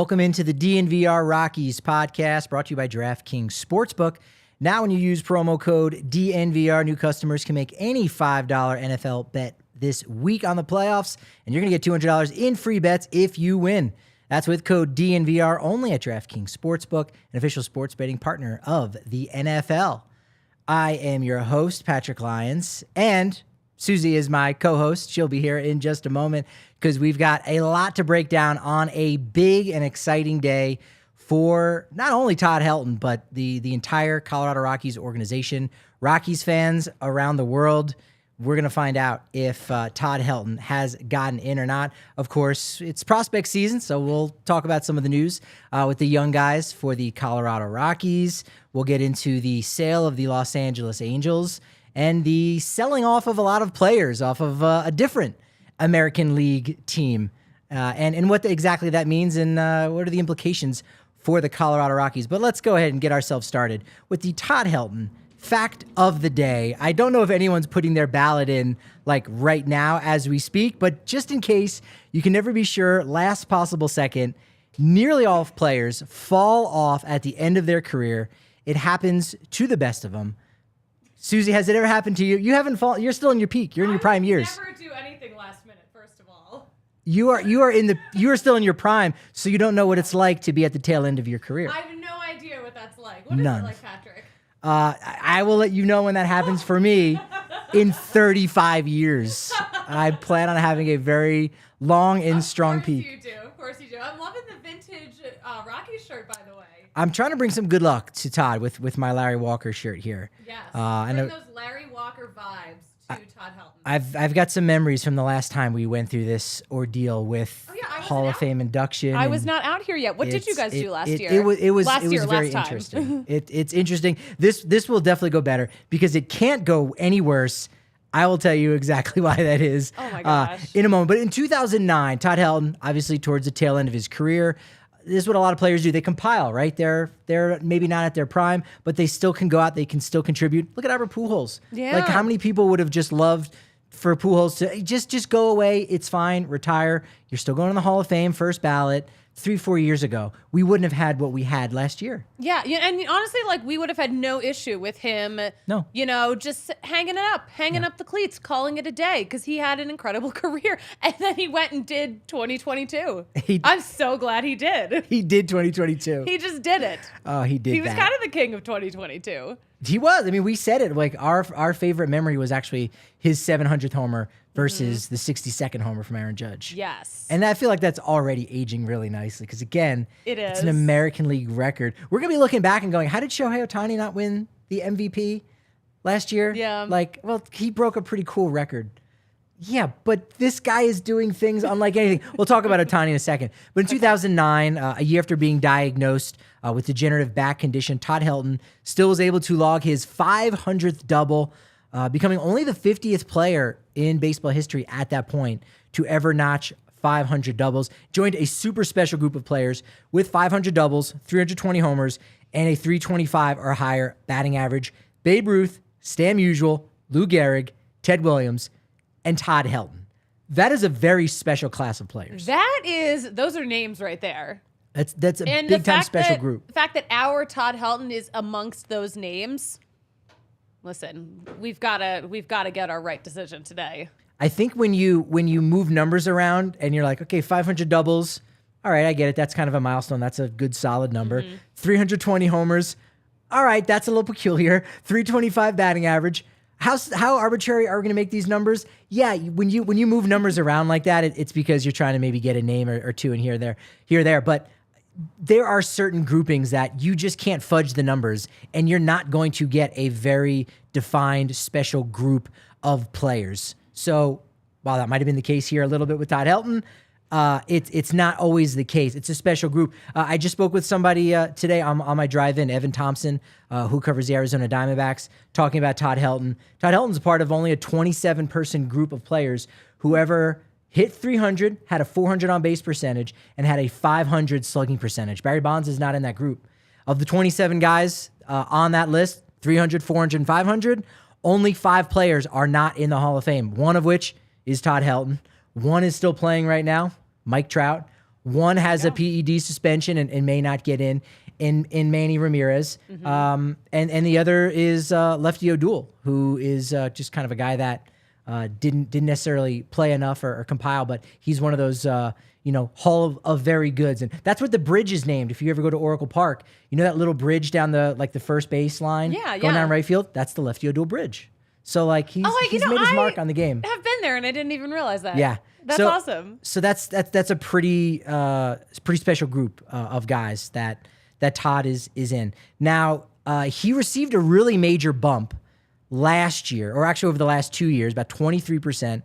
Welcome into the DNVR Rockies podcast, brought to you by DraftKings Sportsbook. Now, when you use promo code DNVR, new customers can make any $5 NFL bet this week on the playoffs, and you're going to get $200 in free bets if you win. That's with code DNVR only at DraftKings Sportsbook, an official sports betting partner of the NFL. I am your host, Patrick Lyons, and Suzie is my co-host. She'll be here in just a moment because we've got a lot to break down on a big and exciting day for not only Todd Helton, but the entire Colorado Rockies organization. Rockies fans around the world, we're going to find out if Todd Helton has gotten in or not. Of course, it's prospect season, so we'll talk about some of the news with the young guys for the Colorado Rockies. We'll get into the sale of the Los Angeles Angels and the selling off of a lot of players off of a different American League team, and what exactly that means and what are the implications for the Colorado Rockies. But let's go ahead and get ourselves started with the Todd Helton fact of the day. I don't know if anyone's putting their ballot in like right now as we speak, but just in case, you can never be sure, last possible second, nearly all players fall off at the end of their career. It happens to the best of them. Suzie, has it ever happened to you? You haven't fallen. You're still in your peak. You're in your prime years. I never do anything last minute, first of all. You are still in your prime, so you don't know what it's like to be at the tail end of your career. I have no idea what that's like. What is it like, Patrick? I will let you know when that happens for me in 35 years. I plan on having a very long and strong peak. Of course you do. I'm loving the vintage Rockies shirt, by the way. I'm trying to bring some good luck to Todd with my Larry Walker shirt here. Yes, bring those Larry Walker vibes to Todd Helton. I've got some memories from the last time we went through this ordeal with Hall of Fame induction. I was not out here yet. What did you guys do last year? It was very interesting. It's interesting. This will definitely go better because it can't go any worse. I will tell you exactly why that is. Oh my gosh. In a moment. But in 2009, Todd Helton, obviously towards the tail end of his career, this is what a lot of players do. They compile, right? They're maybe not at their prime, but they still can go out. They can still contribute. Look at Albert Pujols. Yeah. Like, how many people would have just loved for Pujols to just go away? It's fine. Retire. You're still going to the Hall of Fame, first ballot. 3-4 years ago, we wouldn't have had what we had last year. Yeah, and honestly, like, we would have had no issue with him, just hanging up the cleats, calling it a day, because he had an incredible career. And then he went and did 2022. I'm so glad he did. He did 2022. He just did it. Oh, he did. He was kind of the king of 2022. He was. I mean, we said it. Like, our favorite memory was actually his 700th homer versus the 62nd homer from Aaron Judge. Yes. And I feel like that's already aging really nicely because, again, it's an American League record. We're going to be looking back and going, how did Shohei Ohtani not win the MVP last year? Yeah. Like, well, he broke a pretty cool record. Yeah, but this guy is doing things unlike anything. We'll talk about Ohtani in a second. But in 2009, a year after being diagnosed with degenerative back condition, Todd Helton still was able to log his 500th double, becoming only the 50th player in baseball history at that point to ever notch 500 doubles. Joined a super special group of players with 500 doubles, 320 homers, and a 325 or higher batting average. Babe Ruth, Stan Musial, Lou Gehrig, Ted Williams, and Todd Helton. That is a very special class of players. Those are names right there. That's a big-time special group. The fact that our Todd Helton is amongst those names, listen, we've got to get our right decision today. I think when you move numbers around and you're like, okay, 500 doubles, all right, I get it. That's kind of a milestone. That's a good solid number. 320 homers, all right, that's a little peculiar. 325 batting average. How arbitrary are we going to make these numbers? Yeah, when you move numbers around like that, it's because you're trying to maybe get a name or two in here or there. But there are certain groupings that you just can't fudge the numbers, and you're not going to get a very defined special group of players. So while that might have been the case here a little bit with Todd Helton, it's not always the case. It's a special group. I just spoke with somebody today on my drive-in, Evan Thompson, who covers the Arizona Diamondbacks, talking about Todd Helton. Todd Helton's a part of only a 27-person group of players who ever hit 300, had a 400 on-base percentage, and had a 500 slugging percentage. Barry Bonds is not in that group. Of the 27 guys on that list, 300, 400, and 500, only 5 players are not in the Hall of Fame, one of which is Todd Helton. One is still playing right now, Mike Trout. One has a PED suspension and may not get in Manny Ramirez. And the other is Lefty O'Doul, who is just kind of a guy that didn't necessarily play enough or compile, but he's one of those Hall of very goods. And that's what the bridge is named. If you ever go to Oracle Park, you know that little bridge down the first base line going down right field? That's the Lefty O'Doul Bridge. So he's made his mark on the game. I've been there and I didn't even realize that. Yeah. That's awesome. So that's a pretty special group of guys that Todd is in. Now, he received a really major bump last year, or actually over the last 2 years, about 23%.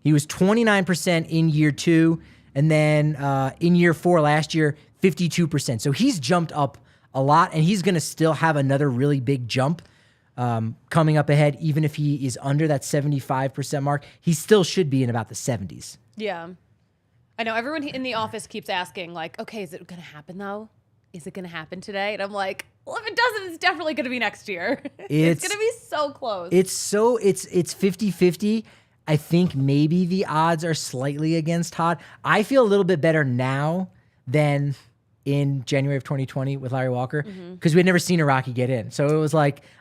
He was 29% in year 2, and then in year 4 last year, 52%. So he's jumped up a lot, and he's going to still have another really big jump coming up ahead. Even if he is under that 75% mark, he still should be in about the 70s. Yeah. I know everyone in the office keeps asking, okay, is it going to happen though? Is it going to happen today? And I'm like, well, if it doesn't, it's definitely going to be next year. It's going to be so close. It's 50-50. I think maybe the odds are slightly against Todd. I feel a little bit better now than in January of 2020 with Larry Walker, because we had never seen a Rocky get in. So it was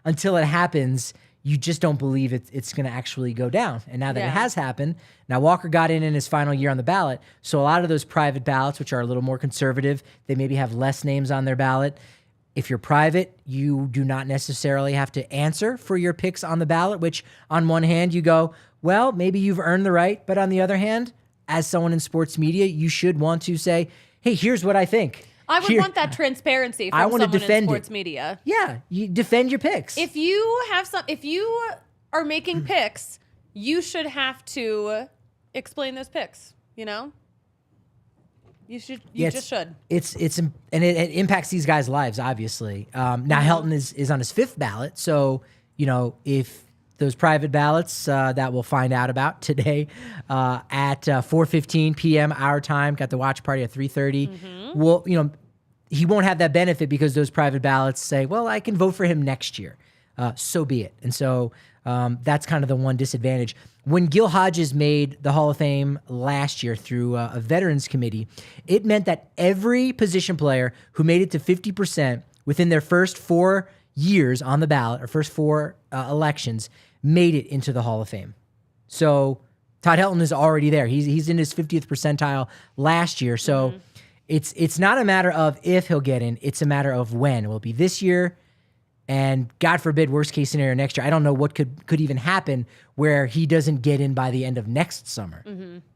until it happens, you just don't believe it's going to actually go down. And now that it has happened, now Walker got in his final year on the ballot. So a lot of those private ballots, which are a little more conservative, they maybe have less names on their ballot. If you're private, you do not necessarily have to answer for your picks on the ballot, which on one hand you go, well, maybe you've earned the right. But on the other hand, as someone in sports media, you should want to say, hey, here's what I think. I would want that transparency from someone in sports media. Yeah, you defend your picks. If you are making picks, you should have to explain those picks. You should. You just should. And it impacts these guys' lives, obviously. Now Helton is on his 5th ballot, so if those private ballots that we'll find out about today at 4:15 p.m. our time. Got the watch party at 3:30. Well, he won't have that benefit because those private ballots say, well, I can vote for him next year. So be it. And so that's kind of the one disadvantage. When Gil Hodges made the Hall of Fame last year through a veterans committee, it meant that every position player who made it to 50% within their first 4 years on the ballot, or first 4 elections, made it into the Hall of Fame. So Todd Helton is already there. He's in his 50th percentile last year. So it's not a matter of if he'll get in. It's a matter of when. Will it be this year? And God forbid, worst case scenario next year. I don't know what could even happen where he doesn't get in by the end of next summer.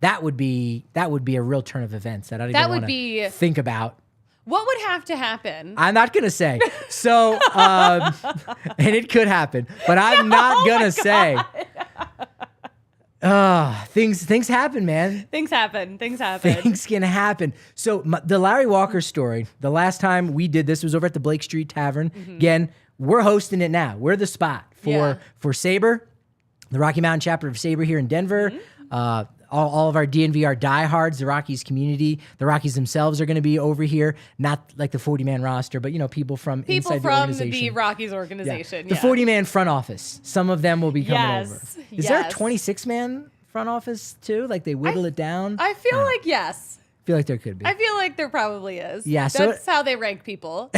That would be a real turn of events that I don't even want to think about. What would have to happen? I'm not going to say. So, and it could happen, but I'm not going to say. Things happen, man. Things happen. Things can happen. So the Larry Walker story, the last time we did this was over at the Blake Street Tavern. Again, we're hosting it now. We're the spot for Sabre, the Rocky Mountain chapter of Sabre here in Denver. All of our DNVR diehards, the Rockies community, the Rockies themselves are going to be over here. Not like the 40-man roster, but people from inside the organization. The Rockies organization. The 40-man front office. Some of them will be coming over. Is there a 26-man front office too? Like they whittle it down? I feel like yes. I feel like there could be. I feel like there probably is. Yeah, that's how they rank people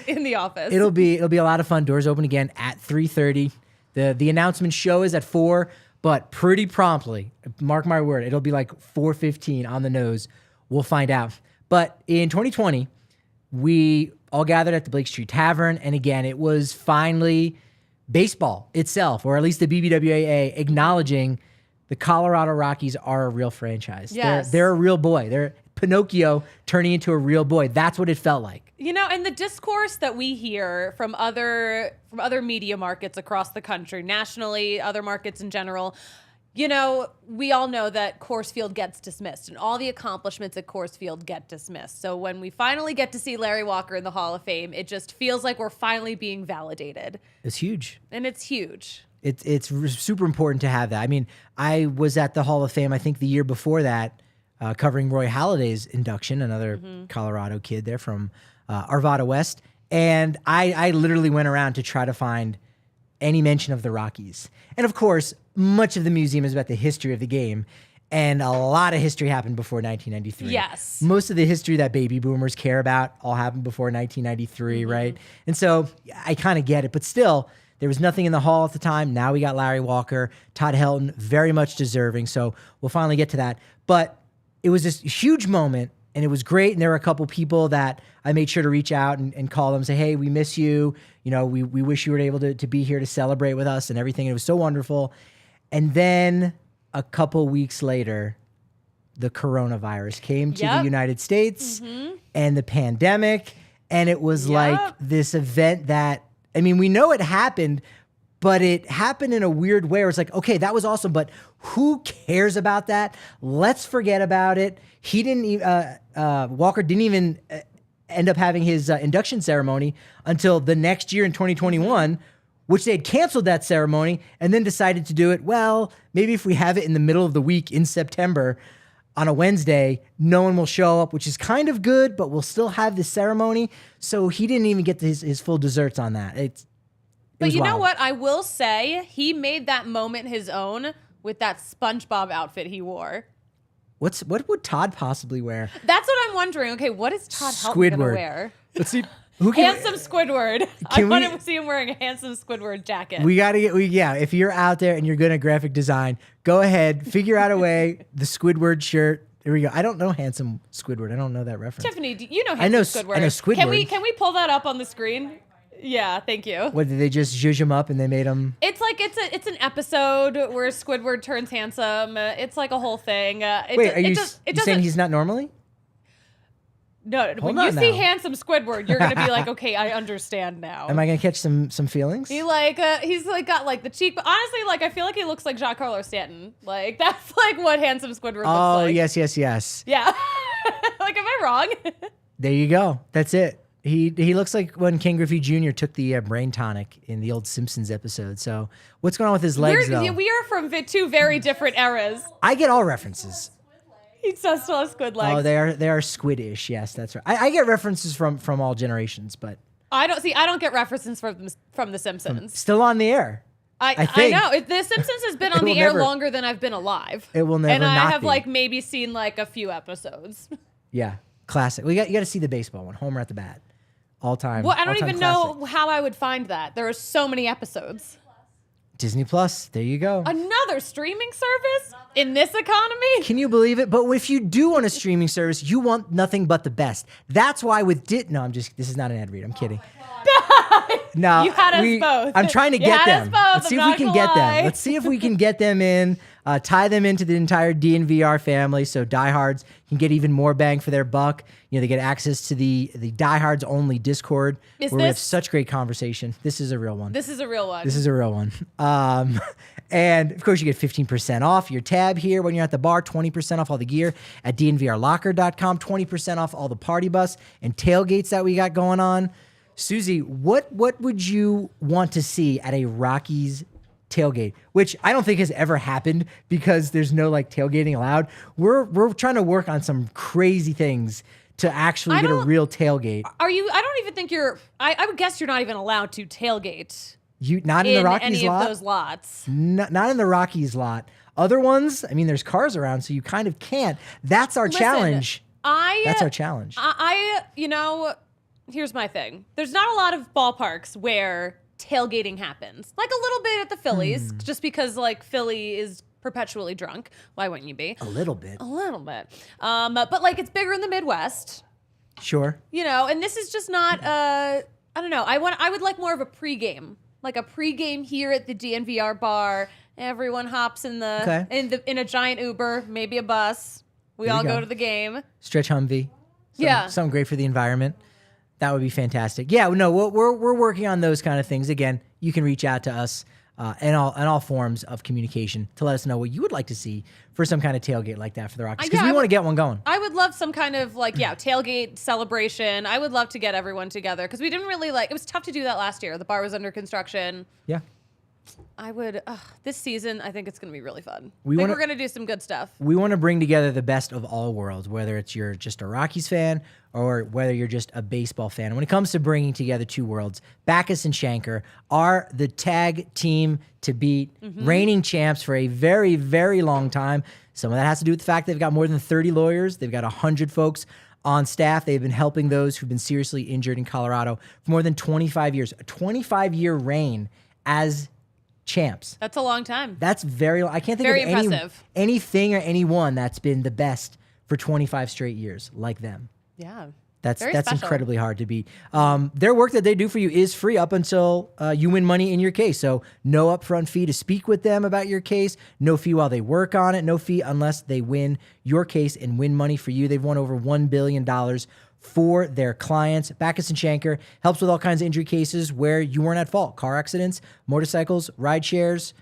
in the office. It'll be a lot of fun. Doors open again at 3:30. The announcement show is at 4. But pretty promptly, mark my word, it'll be like 4:15 on the nose. We'll find out. But in 2020, we all gathered at the Blake Street Tavern. And again, it was finally baseball itself, or at least the BBWAA, acknowledging the Colorado Rockies are a real franchise. Yes. They're a real boy. They're Pinocchio turning into a real boy. That's what it felt like. And the discourse that we hear from other media markets across the country, nationally, other markets in general, we all know that Coors Field gets dismissed and all the accomplishments at Coors Field get dismissed. So when we finally get to see Larry Walker in the Hall of Fame, it just feels like we're finally being validated. It's huge. And it's huge. It's super important to have that. I mean, I was at the Hall of Fame, I think the year before that, covering Roy Halladay's induction, another Colorado kid there from Arvada West. And I literally went around to try to find any mention of the Rockies. And of course, much of the museum is about the history of the game. And a lot of history happened before 1993. Yes. Most of the history that baby boomers care about all happened before 1993, right? And so I kind of get it. But still, there was nothing in the hall at the time. Now we got Larry Walker, Todd Helton, very much deserving. So we'll finally get to that. But it was this huge moment, and it was great. And there were a couple people that I made sure to reach out and call them, say, hey, we miss you. You know, we wish you were able to be here to celebrate with us and everything. It was so wonderful. And then a couple weeks later, the coronavirus came to the United States and the pandemic. And it was like this event that, I mean, we know it happened, but it happened in a weird way where it's like, okay, that was awesome, but who cares about that? Let's forget about it. He didn't, Walker didn't even end up having his induction ceremony until the next year in 2021, which they had canceled that ceremony and then decided to do it. Well, maybe if we have it in the middle of the week in September on a Wednesday, no one will show up, which is kind of good, but we'll still have the ceremony. So he didn't even get his full desserts on that. But you know what? I will say he made that moment his own with that SpongeBob outfit he wore. What would Todd possibly wear? That's what I'm wondering. Okay, what is Todd Helton gonna wear? Let's see. Handsome Squidward. I want to see him wearing a handsome Squidward jacket. We got to if you're out there and you're good at graphic design, go ahead, figure out a way. The Squidward shirt. There we go. I don't know handsome Squidward. I don't know that reference. Tiffany, you know handsome Squidward. I know Squidward. Can we pull that up on the screen? Yeah, thank you. What, did they just zhuzh him up and they made him? It's like it's an episode where Squidward turns handsome. It's like a whole thing. Wait, are you saying he's not normally? No, when you see handsome Squidward, you're gonna be like, okay, I understand now. Am I gonna catch some feelings? He's like got like the cheek, but honestly, like I feel like he looks like Giancarlo Stanton. Like that's like what handsome Squidward looks like. Oh yes. Yeah. Like, am I wrong? There you go. That's it. He looks like when Ken Griffey Jr. took the brain tonic in the old Simpsons episode. So what's going on with his legs, though? We are from two very different eras. I get all references. He does still have squid legs. Oh, they are squid-ish. Yes, that's right. I get references from all generations, but I don't get references from The Simpsons. Still on the air. I know. The Simpsons has been on the air longer than I've been alive. It will never. And I not have be. like maybe seen like a few episodes. Yeah, classic. You got to see the baseball one. Homer at the bat, all time. Well, I don't even know how I would find that. There are so many episodes. Disney Plus. There you go. Another streaming service in this economy? Can you believe it? But if you do want a streaming service, you want nothing but the best. That's why this is not an ad read. I'm kidding. No, you had us both. I'm trying to get them. Let's see if we can get them. Let's see if we can get them in, tie them into the entire DNVR family so diehards can get even more bang for their buck. You know, they get access to the diehards only Discord where we have such great conversation. This is a real one. This is a real one. This is a real one. And of course, you get 15% off your tab here when you're at the bar, 20% off all the gear at DNVRlocker.com, 20% off all the party bus and tailgates that we got going on. Suzie, what would you want to see at a Rockies tailgate, which I don't think has ever happened because there's no like tailgating allowed? We're trying to work on some crazy things to actually get a real tailgate. Are you? I don't even think you're. I would guess you're not even allowed to tailgate. You not in the Rockies any lot? Of those lots. Not in the Rockies lot. Other ones, I mean, there's cars around, so you kind of can't. That's our challenge. That's our challenge. Here's my thing. There's not a lot of ballparks where tailgating happens. Like a little bit at the Phillies, just because like Philly is perpetually drunk. Why wouldn't you be? A little bit. But like it's bigger in the Midwest. Sure. You know, and this is just not I don't know. I would like more of a pregame. Like a pregame here at the DNVR bar. Everyone hops in in a giant Uber, maybe a bus. We all go to the game. Stretch Humvee. Something great for the environment. That would be fantastic. Yeah, no, we're working on those kind of things. Again, you can reach out to us in all forms of communication to let us know what you would like to see for some kind of tailgate like that for the Rockies, because we want to get one going. I would love some kind of like tailgate celebration. I would love to get everyone together because we didn't really it was tough to do that last year. The bar was under construction. Yeah. I would. This season, I think it's going to be really fun. We're going to do some good stuff. We want to bring together the best of all worlds, whether it's you're just a Rockies fan or whether you're just a baseball fan. When it comes to bringing together two worlds, Backus and Shanker are the tag team to beat, reigning champs for a very, very long time. Some of that has to do with the fact they've got more than 30 lawyers. They've got 100 folks on staff. They've been helping those who've been seriously injured in Colorado for more than 25 years. A 25-year reign as champs. That's a long time. That's very long. I can't think of anything or anyone that's been the best for 25 straight years like them. Yeah. That's incredibly hard to beat. Their work that they do for you is free up until you win money in your case. So no upfront fee to speak with them about your case. No fee while they work on it. No fee unless they win your case and win money for you. They've won over $1 billion for their clients. Backus and Shanker helps with all kinds of injury cases where you weren't at fault. Car accidents, motorcycles, ride shares,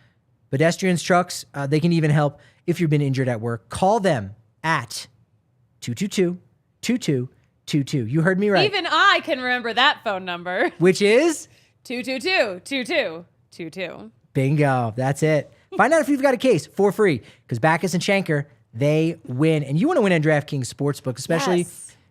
pedestrians, trucks. They can even help if you've been injured at work. Call them at 222-2222. You heard me right. Even I can remember that phone number. Which is? 222-2222. Bingo. That's it. Find out if you've got a case for free because Backus and Shanker, they win. And you want to win on DraftKings Sportsbook, especially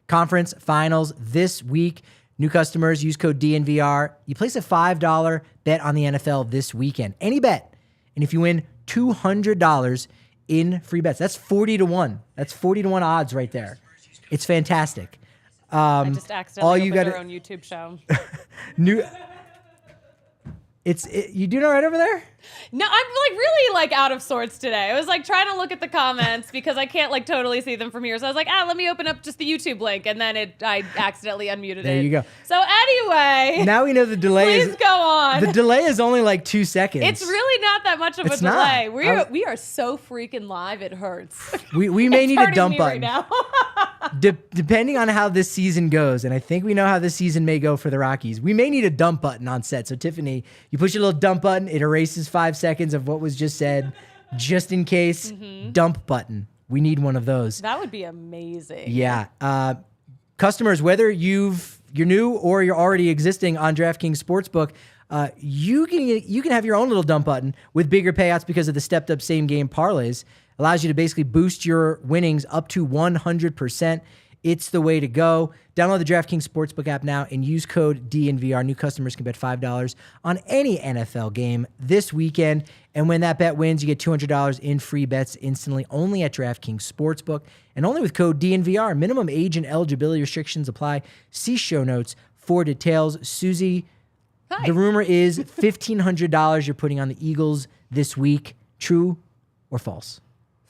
conference finals this week. New customers, use code DNVR. You place a $5 bet on the NFL this weekend. Any bet. And if you win $200 in free bets, that's 40-1. That's 40-1 odds right there. It's fantastic. I just accidentally opened their own YouTube show. You doing all right over there? No, I'm really out of sorts today. I was trying to look at the comments because I can't totally see them from here. So I was let me open up just the YouTube link, and then I accidentally unmuted it. There you go. So anyway, now we know the delay. Please go on. The delay is only 2 seconds. It's really not that much of a delay. We are so freaking live. It hurts. We may need a dump button right now. Depending on how this season goes, and I think we know how this season may go for the Rockies, we may need a dump button on set. So Tiffany, you push your little dump button, it erases 5 seconds of what was just said, just in case. Dump button. We need one of those. That would be amazing. Yeah. Customers, whether you're new or you're already existing on DraftKings Sportsbook, you can have your own little dump button with bigger payouts because of the stepped up same game parlays. Allows you to basically boost your winnings up to 100%. It's the way to go. Download the DraftKings Sportsbook app now and use code DNVR. New customers can bet $5 on any NFL game this weekend. And when that bet wins, you get $200 in free bets instantly only at DraftKings Sportsbook and only with code DNVR. Minimum age and eligibility restrictions apply. See show notes for details. Suzie, Hi. The rumor is $1,500 you're putting on the Eagles this week. True or false?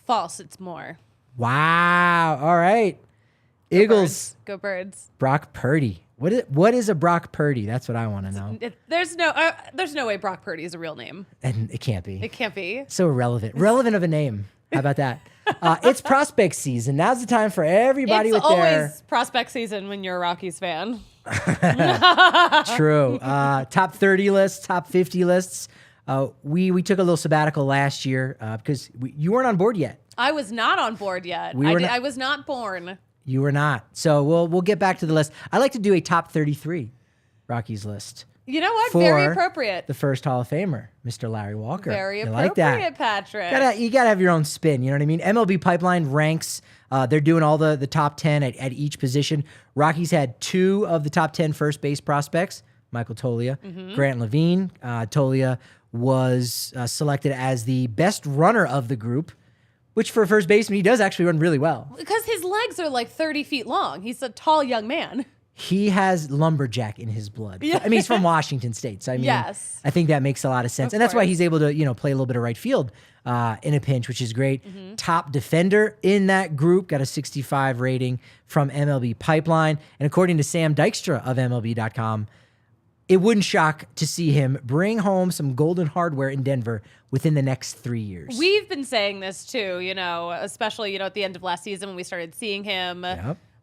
False. It's more. Wow. All right. Eagles. Go Birds. Brock Purdy. What is a Brock Purdy? That's what I want to know. There's no way Brock Purdy is a real name. And it can't be. It can't be. So irrelevant. Relevant of a name. How about that? It's prospect season. Now's the time for everybody it's with their... It's always prospect season when you're a Rockies fan. True. Top 30 lists, top 50 lists. We took a little sabbatical last year because you weren't on board yet. I was not on board yet. I was not born. You were not. So we'll get back to the list. I like to do a top 33 Rockies list. You know what? Very appropriate. The first Hall of Famer, Mr. Larry Walker. Very appropriate, like that. Patrick. You gotta have your own spin. You know what I mean? MLB Pipeline ranks. They're doing all the top 10 at each position. Rockies had 2 of the top 10 first base prospects, Michael Toglia, Grant Levine. Toglia was selected as the best runner of the group, which for a first baseman, he does actually run really well. Because his legs are 30 feet long. He's a tall young man. He has lumberjack in his blood. Yeah. I mean, he's from Washington State. So, I mean, yes. I think that makes a lot of sense. And that's why he's able to, play a little bit of right field in a pinch, which is great. Top defender in that group, got a 65 rating from MLB Pipeline. And according to Sam Dykstra of MLB.com, it wouldn't shock to see him bring home some golden hardware in Denver within the next 3 years. We've been saying this too, especially, at the end of last season when we started seeing him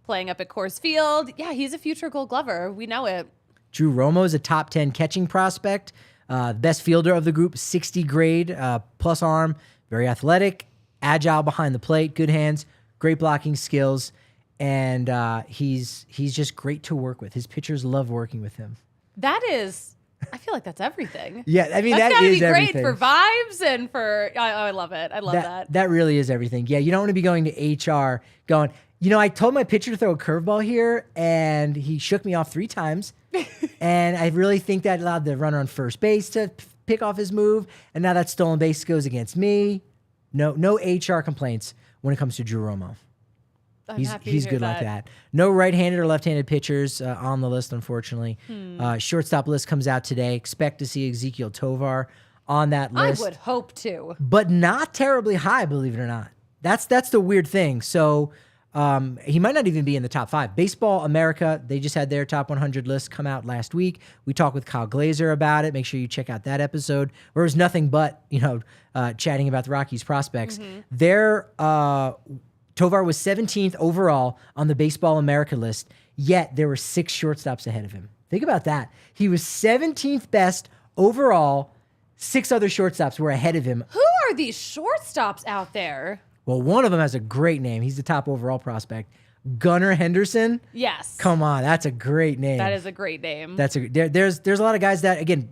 playing up at Coors Field. Yeah, he's a future Gold Glover. We know it. Drew Romo is a top 10 catching prospect. Best fielder of the group, 60 grade, plus arm, very athletic, agile behind the plate, good hands, great blocking skills, and he's just great to work with. His pitchers love working with him. That is I feel like that's everything. Yeah, I mean, that's that is be everything. Great for vibes and for I love it. I love that. That really is everything. Yeah, you don't want to be going to HR going, I told my pitcher to throw a curveball here, and he shook me off 3 times. And I really think that allowed the runner on first base to pick off his move. And now that stolen base goes against me. No HR complaints when it comes to Drew Romo. He's good like that. No right-handed or left-handed pitchers on the list, unfortunately. Shortstop list comes out today. Expect to see Ezequiel Tovar on that list. I would hope to. But not terribly high, believe it or not. That's the weird thing. So he might not even be in the top 5. Baseball America, they just had their top 100 list come out last week. We talked with Kyle Glazer about it. Make sure you check out that episode where it was nothing but, chatting about the Rockies prospects. Their Tovar was 17th overall on the Baseball America list, yet there were 6 shortstops ahead of him. Think about that. He was 17th best overall. 6 other shortstops were ahead of him. Who are these shortstops out there? Well, one of them has a great name. He's the top overall prospect. Gunnar Henderson. Yes. Come on, that's a great name. That is a great name. There's a lot of guys that, again,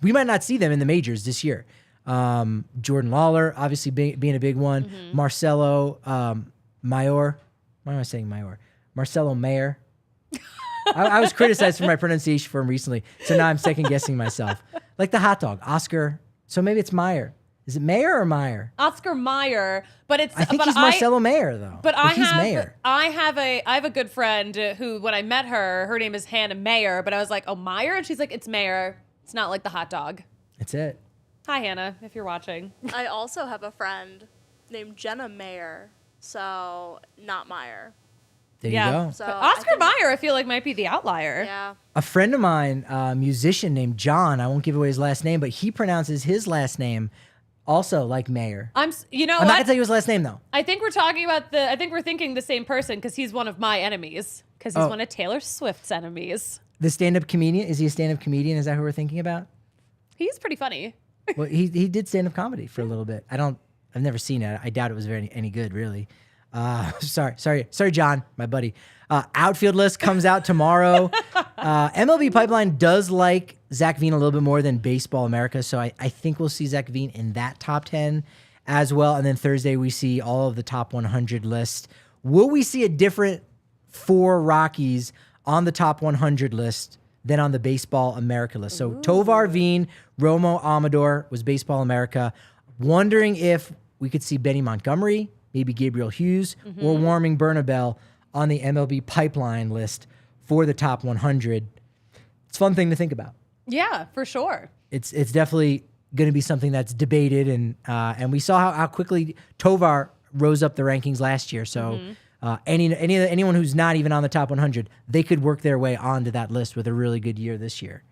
we might not see them in the majors this year. Jordan Lawler, obviously being a big one. Marcelo Mayor. Why am I saying Mayor? Marcelo Mayer. I was criticized for my pronunciation for him recently, so now I'm second guessing myself. Like the hot dog, Oscar. So maybe it's Meyer. Is it Mayer or Meyer? Oscar Meyer, but it's. I think he's Marcelo Mayer though. But he's Mayer. I have a good friend who, when I met her name is Hannah Mayer, but I was like, oh, Meyer, and she's like, it's Mayer. It's not like the hot dog. That's it. Hi, Hannah, if you're watching. I also have a friend named Jenna Mayer, so not Meyer. There you go. So Oscar Meyer, I feel like, might be the outlier. Yeah. A friend of mine, a musician named John, I won't give away his last name, but he pronounces his last name also like Mayer. I'm not gonna tell you his last name though. I think we're thinking the same person because he's one of my enemies. Because he's one of Taylor Swift's enemies. The stand-up comedian? Is he a stand-up comedian? Is that who we're thinking about? He's pretty funny. Well, he did stand-up comedy for a little bit. I've never seen it. I doubt it was any good, really. Sorry, John, my buddy. Outfield list comes out tomorrow. MLB Pipeline does like Zach Veen a little bit more than Baseball America, so I think we'll see Zach Veen in that top 10 as well. And then Thursday we see all of the top 100 list. Will we see a different 4 Rockies on the top 100 list than on the Baseball America list? So Tovar, Veen, Romo, Amador was Baseball America. Wondering if we could see Benny Montgomery, maybe Gabriel Hughes, or Warming Bernabel on the MLB Pipeline list for the top 100. It's a fun thing to think about. Yeah, for sure. It's definitely going to be something that's debated, and we saw how quickly Tovar rose up the rankings last year. So anyone who's not even on the top 100, they could work their way onto that list with a really good year this year,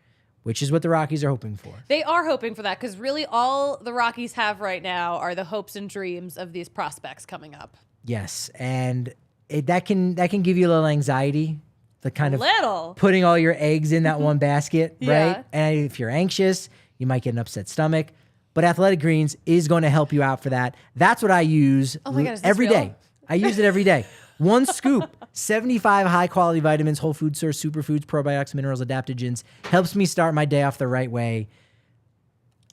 which is what the Rockies are hoping for. They are hoping for that because really all the Rockies have right now are the hopes and dreams of these prospects coming up. Yes, and that can give you a little anxiety, the kind of putting all your eggs in that one basket, right? And if you're anxious, you might get an upset stomach. But Athletic Greens is going to help you out for that. That's what I use every day. I use it every day. 1 scoop, 75 high-quality vitamins, whole food source, superfoods, probiotics, minerals, adaptogens. Helps me start my day off the right way.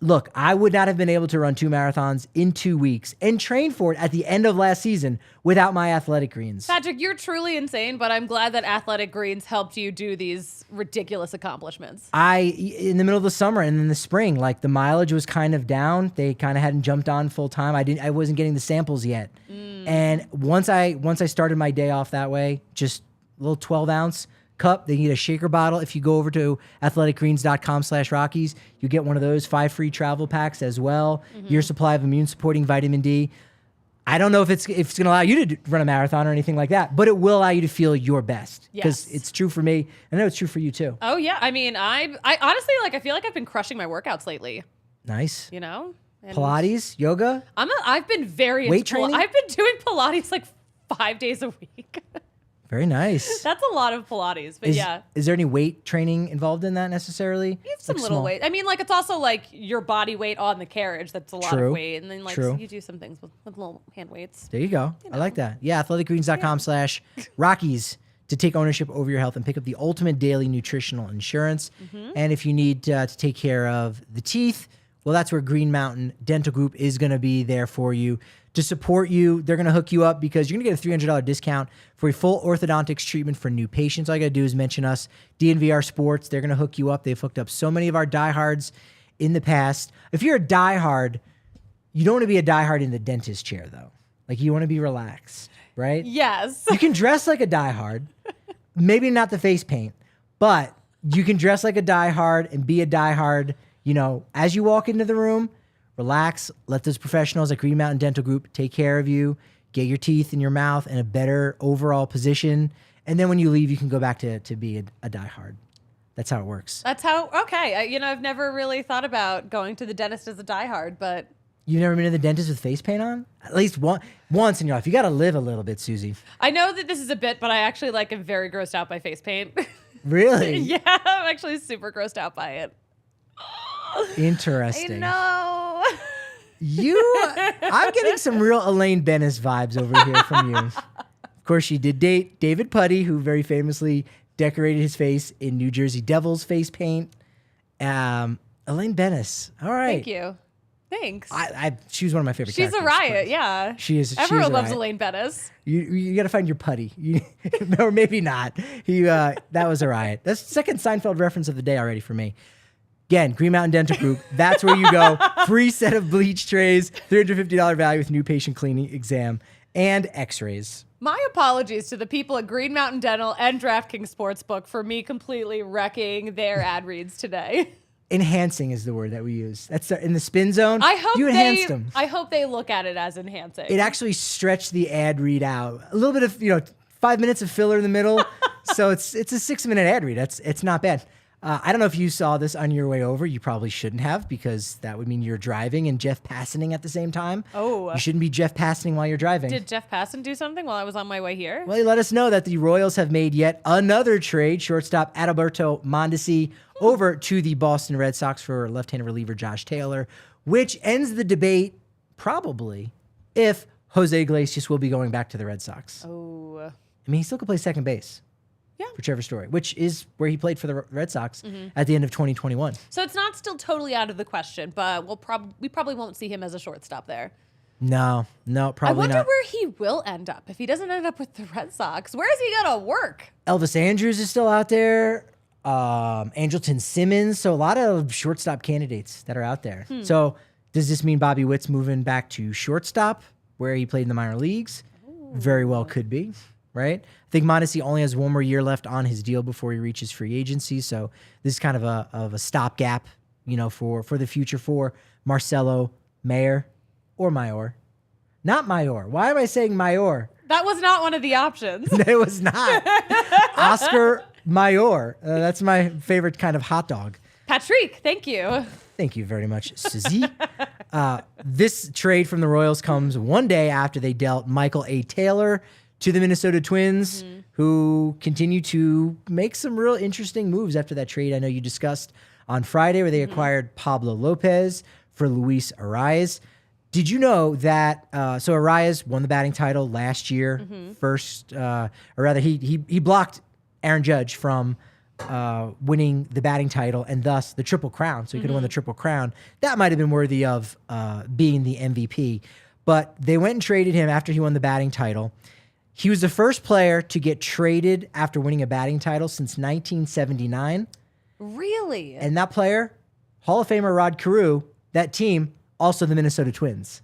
Look, I would not have been able to run 2 marathons in 2 weeks and train for it at the end of last season without my Athletic Greens. Patrick, you're truly insane, but I'm glad that Athletic Greens helped you do these ridiculous accomplishments. In the middle of the summer and in the spring, like the mileage was kind of down. They kind of hadn't jumped on full time. I wasn't getting the samples yet. And once I started my day off that way, just a little 12-ounce cup. They need a shaker bottle. If you go over to athleticgreens.com/Rockies, you get one of those 5 free travel packs as well. Your supply of immune supporting vitamin D. I don't know if it's going to allow you to run a marathon or anything like that, but it will allow you to feel your best because it's true for me. I know it's true for you too. Oh yeah. I mean, I honestly, I feel like I've been crushing my workouts lately. Nice. You know? And Pilates, yoga. I've been very weight training. I've been doing Pilates like 5 days a week. Very nice. That's a lot of Pilates, but Is there any weight training involved in that necessarily? You have some little weight. I mean, it's also like your body weight on the carriage. That's a lot of weight. And then you do some things with little hand weights. There you go. I like that. Yeah, athleticgreens.com/Rockies to take ownership over your health and pick up the ultimate daily nutritional insurance. And if you need to take care of the teeth, well, that's where Green Mountain Dental Group is going to be there for you to support you. They're going to hook you up because you're going to get a $300 discount for a full orthodontics treatment for new patients. All you got to do is mention us, DNVR Sports. They're going to hook you up. They've hooked up so many of our diehards in the past. If you're a diehard, you don't want to be a diehard in the dentist chair, though. Like, you want to be relaxed, right? Yes. You can dress like a diehard. Maybe not the face paint, but you can dress like a diehard and be a diehard, as you walk into the room, relax, let those professionals at Green Mountain Dental Group take care of you, get your teeth in your mouth in a better overall position. And then when you leave, you can go back to be a diehard. That's how it works. That's how, okay. I've never really thought about going to the dentist as a diehard, but. You've never been to the dentist with face paint on? At least once in your life. You got to live a little bit, Suzie. I know that this is a bit, but I actually am very grossed out by face paint. Really? Yeah, I'm actually super grossed out by it. Interesting. I know. I'm getting some real Elaine Bennis vibes over here from you. Of course, she did date David Putty, who very famously decorated his face in New Jersey Devils face paint. Elaine Bennis. All right. Thank you. Thanks. She was one of my favorite characters. She's a riot, yeah. She is. Everyone loves Elaine Bennis. You got to find your Putty. Or maybe not. That was a riot. That's the second Seinfeld reference of the day already for me. Again, Green Mountain Dental Group. That's where you go. Free set of bleach trays, $350 value with new patient cleaning, exam, and x-rays. My apologies to the people at Green Mountain Dental and DraftKings Sportsbook for me completely wrecking their ad reads today. Enhancing is the word that we use. That's in the spin zone. You enhanced them. I hope they look at it as enhancing. It actually stretched the ad read out a little bit of 5 minutes of filler in the middle, so it's a 6-minute ad read. It's not bad. I don't know if you saw this on your way over. You probably shouldn't have, because that would mean you're driving and Jeff Passaning at the same time. Oh. You shouldn't be Jeff Passaning while you're driving. Did Jeff Passan do something while I was on my way here? Well, he let us know that the Royals have made yet another trade. Shortstop Adalberto Mondesi over to the Boston Red Sox for left-handed reliever Josh Taylor, which ends the debate, probably, if Jose Iglesias will be going back to the Red Sox. Oh. I mean, he still could play second base. Yeah. For Trevor Story, which is where he played for the Red Sox at the end of 2021. So it's not still totally out of the question, but we probably won't see him as a shortstop there. No, probably not. I wonder where he will end up if he doesn't end up with the Red Sox. Where is he going to work? Elvis Andrews is still out there. Angelton Simmons. So a lot of shortstop candidates that are out there. So does this mean Bobby Witt's moving back to shortstop where he played in the minor leagues? Ooh. Very well could be. Right? I think Mondesi only has one more year left on his deal before he reaches free agency. So this is kind of a stopgap, for the future for Marcelo Mayer or Mayor. Not Mayor. Why am I saying Mayor? That was not one of the options. It was not. Oscar Mayor. That's my favorite kind of hot dog. Patrick, thank you. Thank you very much, Suzie. This trade from the Royals comes one day after they dealt Michael A. Taylor to the Minnesota Twins, who continue to make some real interesting moves after that trade I know you discussed on Friday, where they acquired Pablo Lopez for Luis Arias. Did you know that, so Arias won the batting title last year, he blocked Aaron Judge from winning the batting title and thus the Triple Crown, so he could have won the Triple Crown. That might have been worthy of being the MVP, but they went and traded him after he won the batting title. He was the first player to get traded after winning a batting title since 1979. Really? And that player, Hall of Famer Rod Carew, that team, also the Minnesota Twins.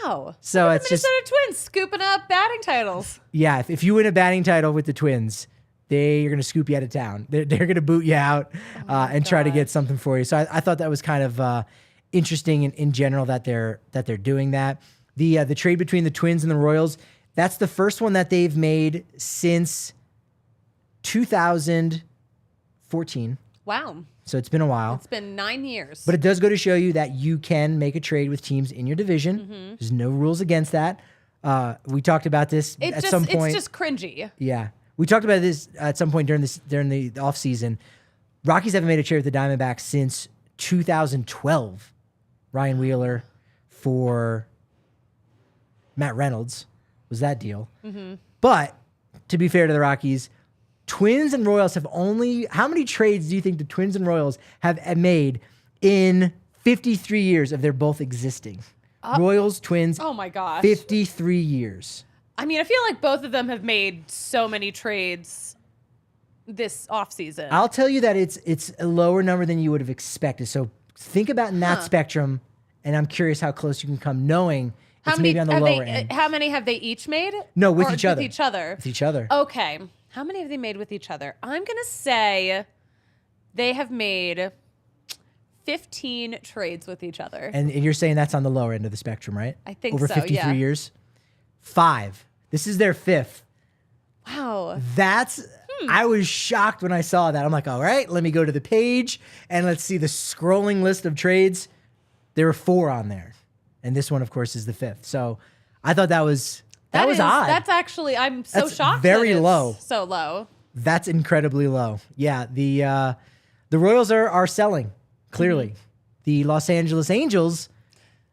Wow. So Look it's at the Minnesota Twins scooping up batting titles. Yeah, if you win a batting title with the Twins, they're going to scoop you out of town. They're going to boot you out and try to get something for you. So I thought that was kind of interesting in general that they're doing that. The trade between the Twins and the Royals, that's the first one that they've made since 2014. Wow. So it's been a while. It's been 9 years. But it does go to show you that you can make a trade with teams in your division. There's no rules against that. We talked about this at some point. It's just cringy. Yeah. We talked about this at some point during the offseason. Rockies haven't made a trade with the Diamondbacks since 2012. Ryan Wheeler for Matt Reynolds was that deal. But to be fair to the Rockies, Twins and Royals have only, how many trades do you think the Twins and Royals have made in 53 years of their both existing? Royals, Twins. Oh my gosh. 53 years. I mean, I feel like both of them have made so many trades this offseason. I'll tell you that it's a lower number than you would have expected. So think about in that spectrum, and I'm curious how close you can come knowing it's maybe on the lower end. How many have they each made? No, with each other. With each other. With each other. Okay. How many have they made with each other? I'm going to say they have made 15 trades with each other. And you're saying that's on the lower end of the spectrum, right? I think Over so, 53 years? 5. This is their 5th. Wow. That's... I was shocked when I saw that. I'm like, all right, let me go to the page and let's see the scrolling list of trades. There were 4 on there. And this one, of course, is the 5th. So I thought that was odd. That's actually, I'm so shocked. Very that it's low. So low. That's incredibly low. Yeah, the Royals are selling, clearly. Mm-hmm. The Los Angeles Angels,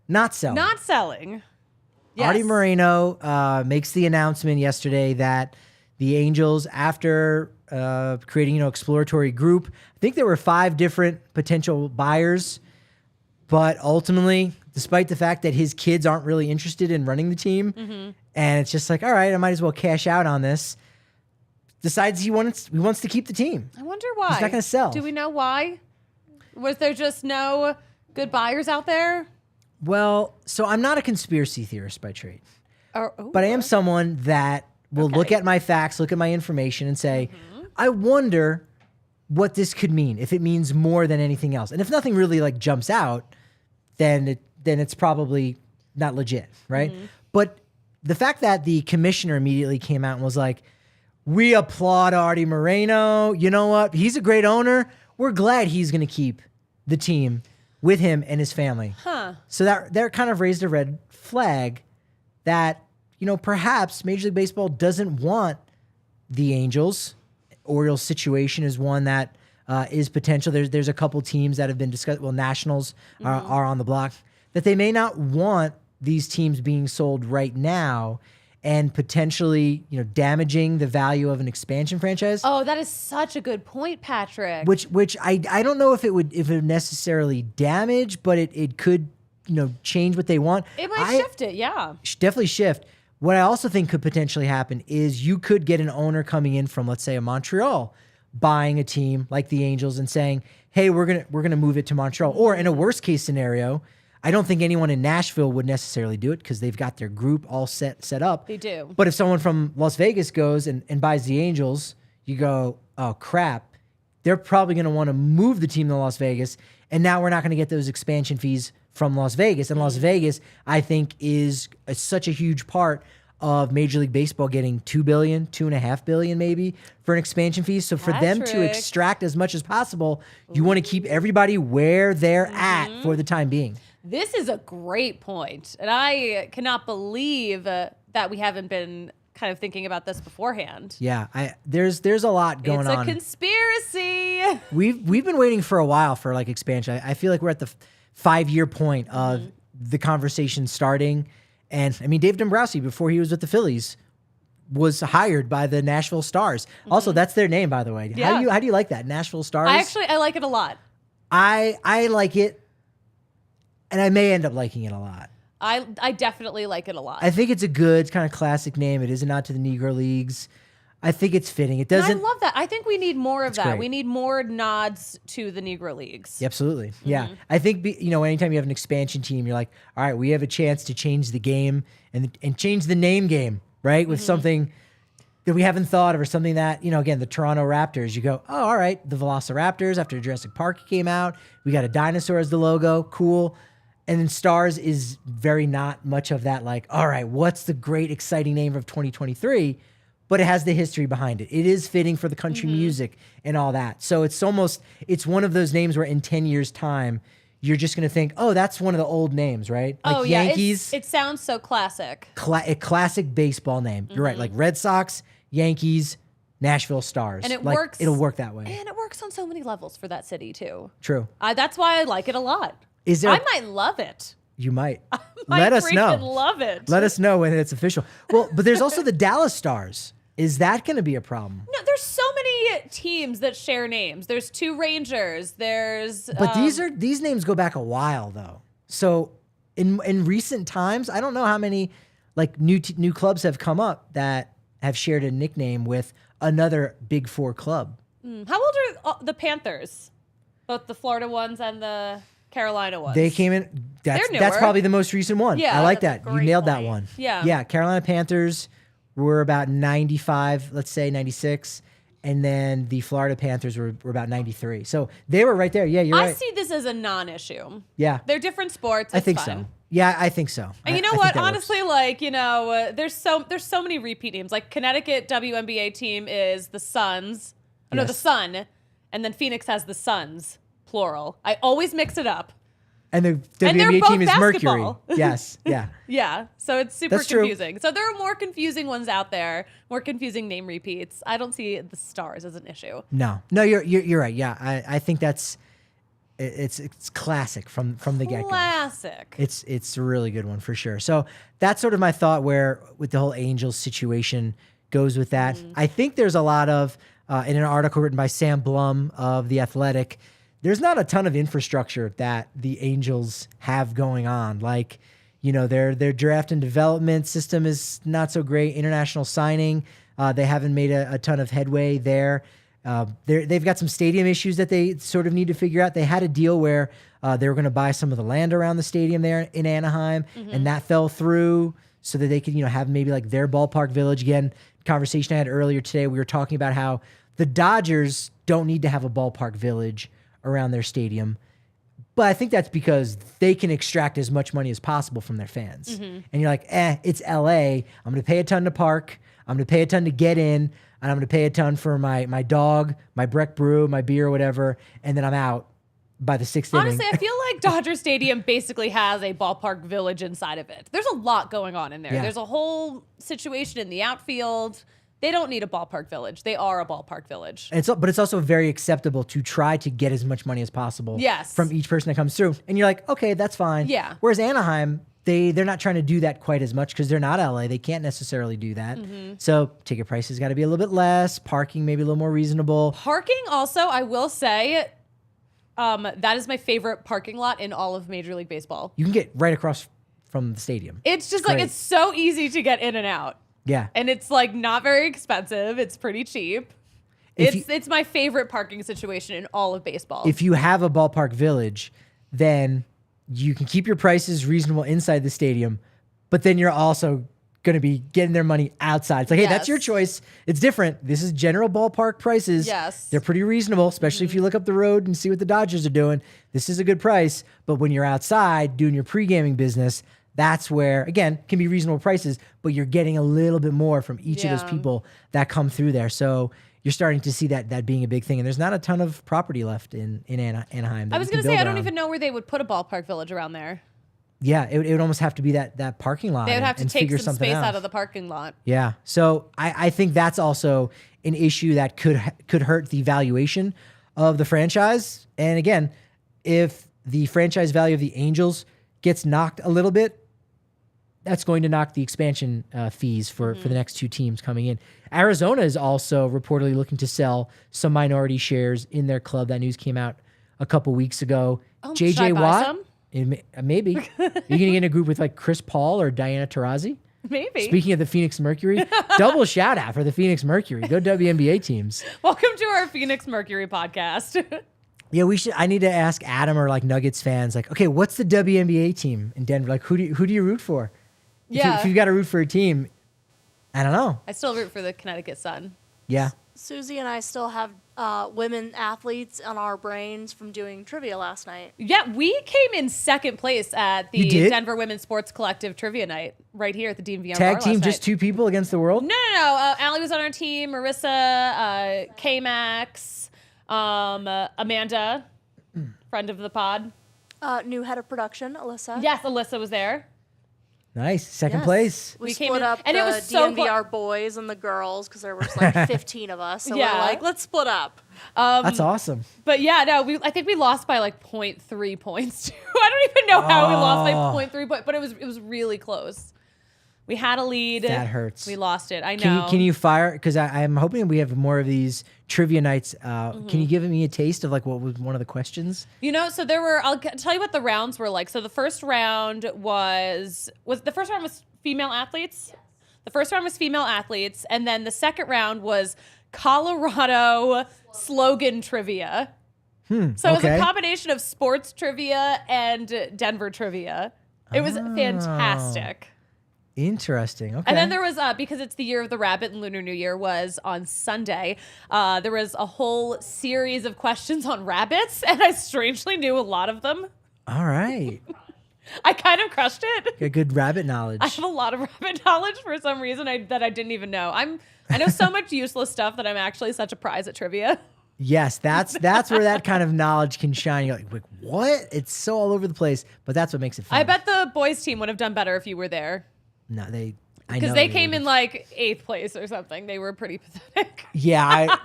not selling. Not selling. Yes. Artie Moreno makes the announcement yesterday that the Angels, after creating exploratory group, I think there were 5 different potential buyers, but ultimately, despite the fact that his kids aren't really interested in running the team, and it's just like, all right, I might as well cash out on this, decides he wants to keep the team. I wonder why. He's not going to sell. Do we know why? Was there just no good buyers out there? Well, so I'm not a conspiracy theorist by trade, but I am someone that will look at my facts, look at my information, and say, I wonder what this could mean, if it means more than anything else. And if nothing really like jumps out, then it's probably not legit, right? But the fact that the commissioner immediately came out and was like, we applaud Artie Moreno. You know what? He's a great owner. We're glad he's going to keep the team with him and his family. So that kind of raised a red flag that, perhaps Major League Baseball doesn't want the Angels. Orioles situation is one that is potential. There's a couple teams that have been discussed. Well, Nationals are on the block. That they may not want these teams being sold right now and potentially, damaging the value of an expansion franchise. Oh, that is such a good point, Patrick. Which I don't know if it would necessarily damage, but it could, change what they want. It might shift it, yeah. Definitely shift. What I also think could potentially happen is you could get an owner coming in from, let's say, a Montreal, buying a team like the Angels and saying, hey, we're gonna move it to Montreal. Or in a worst case scenario, I don't think anyone in Nashville would necessarily do it because they've got their group all set up. They do. But if someone from Las Vegas goes and buys the Angels, you go, oh crap, they're probably gonna want to move the team to Las Vegas, and now we're not gonna get those expansion fees from Las Vegas. And Las Vegas, I think, is such a huge part of Major League Baseball getting $2 billion, $2.5 billion maybe for an expansion fee. So for them to extract as much as possible, you want to keep everybody where they're at for the time being. This is a great point. And I cannot believe that we haven't been kind of thinking about this beforehand. Yeah, there's a lot going on. It's a conspiracy. We've been waiting for a while for like expansion. I feel like we're at the 5-year point of the conversation starting. And I mean, Dave Dombrowski, before he was with the Phillies, was hired by the Nashville Stars. Also, that's their name, by the way. Yeah. How do you like that, Nashville Stars? I like it a lot. I like it, and I may end up liking it a lot. I definitely like it a lot. I think it's a good kind of classic name. It is a nod to the Negro Leagues. I think it's fitting. It doesn't. And I love that. I think we need more of that. Great. We need more nods to the Negro Leagues. Absolutely. Yeah. I think, anytime you have an expansion team, you're like, all right, we have a chance to change the game and change the name game, right? With something that we haven't thought of, or something that, again, the Toronto Raptors, you go, oh, all right, the Velociraptors after Jurassic Park came out. We got a dinosaur as the logo. Cool. And then Stars is very not much of that, like, all right, what's the great, exciting name of 2023? But it has the history behind it. It is fitting for the country music and all that. So it's one of those names where in 10 years' time, you're just going to think, oh, that's one of the old names, right? Like Yankees. It sounds so classic. A classic baseball name. You're right. Like Red Sox, Yankees, Nashville Stars. And it works. It'll work that way. And it works on so many levels for that city, too. True. That's why I like it a lot. I might love it. You might. Let us know. Love it. Let us know when it's official. Well, but there's also the Dallas Stars. Is that going to be a problem? No, there's so many teams that share names. There's 2 Rangers. There's But these names go back a while though. So in recent times, I don't know how many like new clubs have come up that have shared a nickname with another Big Four club. How old are the Panthers? Both the Florida ones and the Carolina ones. They came in. That's probably the most recent one. Yeah, I like that. You nailed that point. one. Yeah. Yeah. Carolina Panthers were about 95, let's say 96. And then the Florida Panthers were about 93. So they were right there. Yeah, you're right. I see this as a non-issue. Yeah. They're different sports. I think fine. so. Yeah, I think so. And you know what? Honestly, like, there's so many repeat names. Like Connecticut WNBA team is the Suns. Oh, no, the Sun. And then Phoenix has the Suns, plural. I always mix it up. And the And they're WNBA both team is Mercury. basketball. Yes. Yeah. Yeah. So it's super That's true. confusing. So there are more confusing ones out there, more confusing name repeats. I don't see the Stars as an issue. No, you're right. Yeah. I think that's it's classic from the get-go. Classic. It's a really good one for sure. So that's sort of my thought where with the whole Angels situation goes with that. I think there's a lot of in an article written by Sam Blum of The Athletic, there's not a ton of infrastructure that the Angels have going on. Like, their draft and development system is not so great. International signing, they haven't made a ton of headway there. They've got some stadium issues that they sort of need to figure out. They had a deal where they were going to buy some of the land around the stadium there in Anaheim, and that fell through so that they could, have maybe like their ballpark village. Again, conversation I had earlier today, we were talking about how the Dodgers don't need to have a ballpark village around their stadium. But I think that's because they can extract as much money as possible from their fans. And you're like, it's LA. I'm going to pay a ton to park. I'm going to pay a ton to get in. And I'm going to pay a ton for my dog, my Breck brew, my beer, whatever. And then I'm out by the 6th inning. Honestly, I feel like Dodger Stadium basically has a ballpark village inside of it. There's a lot going on in there. Yeah. There's a whole situation in the outfield. They don't need a ballpark village. They are a ballpark village. But it's also very acceptable to try to get as much money as possible from each person that comes through. And you're like, okay, that's fine. Yeah. Whereas Anaheim, they're not trying to do that quite as much because they're not LA. They can't necessarily do that. So ticket prices got to be a little bit less. Parking maybe a little more reasonable. Parking also, I will say, that is my favorite parking lot in all of Major League Baseball. You can get right across from the stadium. It's just like, it's so easy to get in and out. Yeah. And it's like not very expensive. It's pretty cheap. It's my favorite parking situation in all of baseball. If you have a ballpark village, then you can keep your prices reasonable inside the stadium, but then you're also going to be getting their money outside. It's like, hey, that's your choice. It's different. This is general ballpark prices. Yes. They're pretty reasonable, especially if you look up the road and see what the Dodgers are doing. This is a good price. But when you're outside doing your pre-gaming business, that's where, again, can be reasonable prices, but you're getting a little bit more from each of those people that come through there. So you're starting to see that being a big thing. And there's not a ton of property left in Anaheim. I was going to say, I don't even know where they would put a ballpark village around there. Yeah, it would almost have to be that parking lot. They would have to take some space out of the parking lot. Yeah. So I think that's also an issue that could hurt the valuation of the franchise. And again, if the franchise value of the Angels gets knocked a little bit, that's going to knock the expansion fees for the next 2 teams coming in. Arizona is also reportedly looking to sell some minority shares in their club. That news came out a couple weeks ago. JJ Watt, maybe. You're going to get in a group with like Chris Paul or Diana Taurasi? Maybe. Speaking of the Phoenix Mercury, double shout out for the Phoenix Mercury. Go WNBA teams. Welcome to our Phoenix Mercury podcast. Yeah, I need to ask Adam or like Nuggets fans, like, okay, what's the WNBA team in Denver? Like, who do you root for? If you've got to root for a team, I don't know. I still root for the Connecticut Sun. Yeah. Suzie and I still have women athletes on our brains from doing trivia last night. Yeah, we came in second place at the Denver Women's Sports Collective Trivia Night right here at the DNVR Tag team, just 2 people against the world? No. Allie was on our team. Marissa, K-Max, Amanda, friend of the pod. New head of production, Alyssa. Yes, Alyssa was there. Nice. Second place. We split up and the it was so DNVR boys and the girls because there was like 15 of us. So we're like, let's split up. That's awesome. But yeah, no, I think we lost by like 0.3 points too. I don't even know how we lost by 0.3 points, but it was really close. We had a lead. That hurts. We lost it. I know. Can you fire? Because I'm hoping we have more of these trivia nights. Can you give me a taste of like what was one of the questions? So there were. I'll tell you what the rounds were like. So the first round was female athletes. Yes. The first round was female athletes, and then the second round was Colorado slogan trivia. So it was a combination of sports trivia and Denver trivia. It was fantastic. Interesting. Okay. And then there was, because it's the year of the rabbit and Lunar New Year was on Sunday, there was a whole series of questions on rabbits, and I strangely knew a lot of them. All right. I kind of crushed it. Got good rabbit knowledge. I have a lot of rabbit knowledge for some reason that I didn't even know. I know so much useless stuff that I'm actually such a prize at trivia. Yes, that's where that kind of knowledge can shine. You're like, what? It's so all over the place, but that's what makes it fun. I bet the boys team would have done better if you were there. No, because they came in like 8th place or something. They were pretty pathetic. Yeah,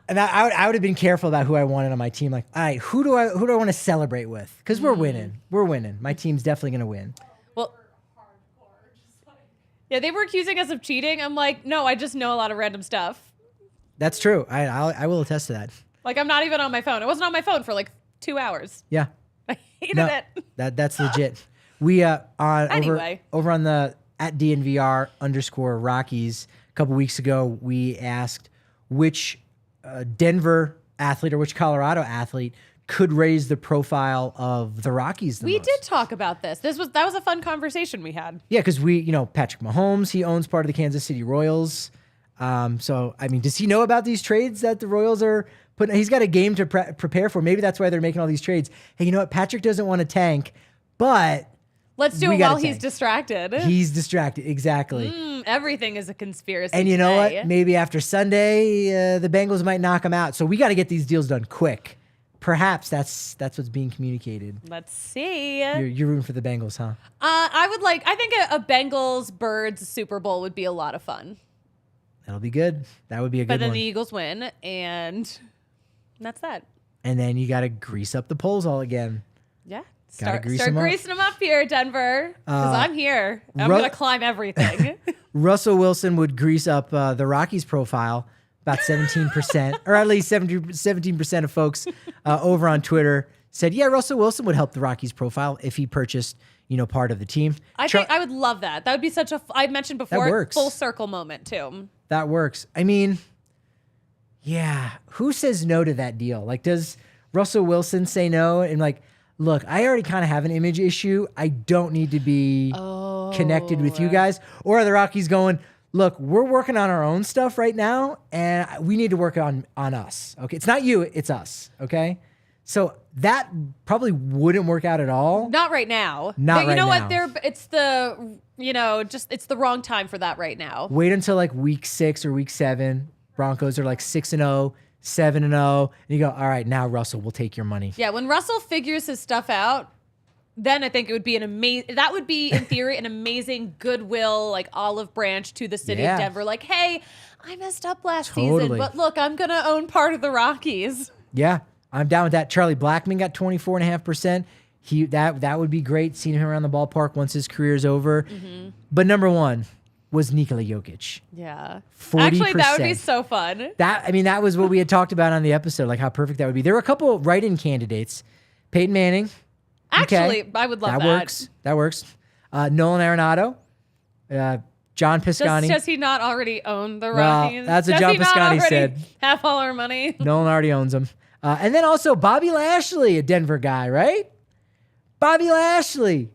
I would have been careful about who I wanted on my team. Like, all right, who do I want to celebrate with? Because we're winning. We're winning. My team's definitely gonna win. Well, yeah, they were accusing us of cheating. I'm like, no, I just know a lot of random stuff. That's true. I will attest to that. Like, I'm not even on my phone. I wasn't on my phone for like 2 hours. Yeah, I hated it. That's legit. We anyway over on the at DNVR _Rockies a couple weeks ago, we asked which Denver athlete or which Colorado athlete could raise the profile of the Rockies the most. We did talk about this. That was a fun conversation we had. Yeah, because Patrick Mahomes, he owns part of the Kansas City Royals. So, I mean, does he know about these trades that the Royals are putting? He's got a game to prepare for. Maybe that's why they're making all these trades. Hey, you know what? Patrick doesn't want to tank, but let's do it while he's distracted. He's distracted. Exactly. Everything is a conspiracy. And you know today. what? Maybe after Sunday, the Bengals might knock him out. So we got to get these deals done quick. Perhaps that's what's being communicated. Let's see. You're rooting for the Bengals, huh? I think a Bengals Birds Super Bowl would be a lot of fun. That'll be good. That would be a good one. But then the Eagles win, and that's that. And then you got to grease up the polls all again. Yeah. Start greasing them up here, Denver, because I'm here. I'm going to climb everything. Russell Wilson would grease up the Rockies profile, about 17%, or at least 17% of folks over on Twitter said, yeah, Russell Wilson would help the Rockies profile if he purchased, part of the team. I think I would love that. That would be such I mentioned before, full circle moment too. That works. I mean, yeah, who says no to that deal? Like, does Russell Wilson say no? And like, look, I already kind of have an image issue. I don't need to be connected with you guys. Or are the Rockies going, look, we're working on our own stuff right now, and we need to work on us. Okay, it's not you, it's us. Okay, so that probably wouldn't work out at all. Not right now. You know what? It's the wrong time for that right now. Wait until like week 6 or week 7. Broncos are like 6-0, 7-0, and you go, all right, now Russell, we'll take your money. Yeah, when Russell figures his stuff out, then I think it would be that would be in theory an amazing goodwill, like olive branch to the city of Denver. Like, hey, I messed up last season, but look, I'm gonna own part of the Rockies. Yeah, I'm down with that. Charlie Blackmon got 24.5%. That would be great seeing him around the ballpark once his career's over. Mm-hmm. But number one was Nikola Jokic. Yeah. 40%. Actually, that would be so fun. That was what we had talked about on the episode, like how perfect that would be. There were a couple write-in candidates. Peyton Manning. Actually, I would love that. That works. Nolan Arenado. John Piscani. Does he not already own the Rockies? Well, that's what John Piscani said. Have all our money. Nolan already owns them. And then also Bobby Lashley, a Denver guy, right? Bobby Lashley.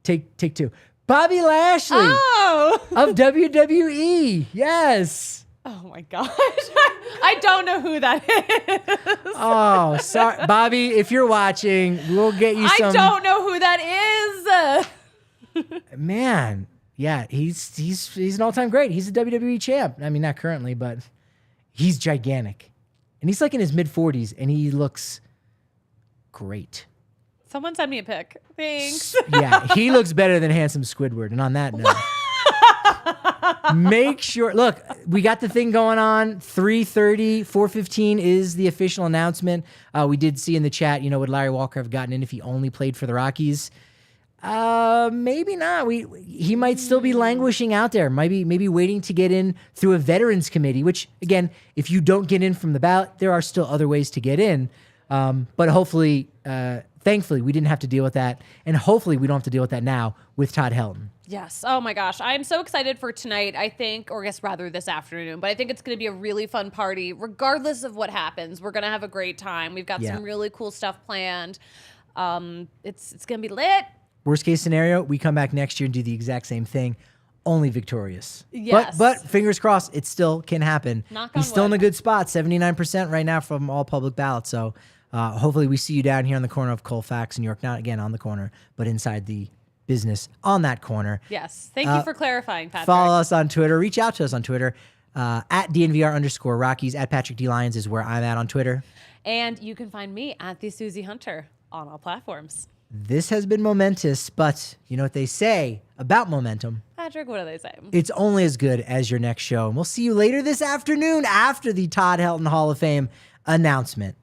Take 2. Bobby Lashley of WWE. Yes. Oh my gosh. I don't know who that is. Oh, sorry. Bobby, if you're watching, we'll get you some. I don't know who that is. Man, yeah, he's an all-time great. He's a WWE champ. I mean, not currently, but he's gigantic. And he's like in his mid-40s, and he looks great. Someone send me a pic. Thanks. Yeah, he looks better than handsome Squidward. And on that note, make sure, look, we got the thing going on. 3:30, 4:15 is the official announcement. We did see in the chat, would Larry Walker have gotten in if he only played for the Rockies? Maybe not. He might still be languishing out there. Maybe waiting to get in through a veterans committee, which again, if you don't get in from the ballot, there are still other ways to get in. But hopefully, thankfully, we didn't have to deal with that. And hopefully we don't have to deal with that now with Todd Helton. Yes. Oh my gosh. I'm so excited for tonight, I think, or I guess rather this afternoon, but I think it's going to be a really fun party. Regardless of what happens, we're going to have a great time. We've got some really cool stuff planned. It's going to be lit. Worst case scenario, we come back next year and do the exact same thing, only victorious. Yes. But fingers crossed, it still can happen. He's still in a good spot, 79% right now from all public ballots. So hopefully we see you down here on the corner of Colfax, New York. Not again on the corner, but inside the business on that corner. Yes. Thank you for clarifying, Patrick. Follow us on Twitter. Reach out to us on Twitter at DNVR_Rockies. At Patrick D. Lyons is where I'm at on Twitter. And you can find me at the Suzie Hunter on all platforms. This has been momentous, but you know what they say about momentum. Patrick, what do they say? It's only as good as your next show. And we'll see you later this afternoon after the Todd Helton Hall of Fame announcement.